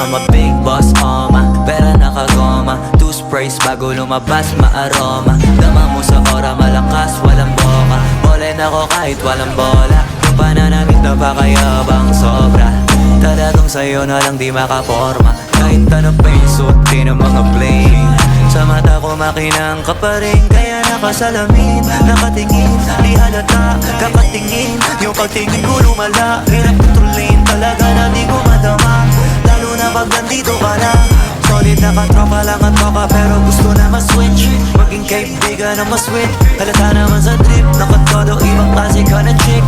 I'm a big boss, pera nakagoma. Two sprays bago lumabas, maaroma. Dama mo sa ora, malakas, walang boka. Bolen ako kahit walang bola. Yung pananamit napakayabang sobra. Talagang sa'yo na lang di makaporma. Kahit ano pa yung suotin ng mga bling. Sa mata ko makinang ka pa rin. Kaya nakasalamin, nakatingin, di halata, kakatingin. Yung pagtingin ko lumala, hirap kontrolin. Talaga na di ko madama, lalo na pag nandito ka na. Solid na katropa lang at toka, pero gusto na ma-switch. Maging kaibigan na ma-sweet. Halata naman sa trip, nakatodo, ibang klase ka na chick.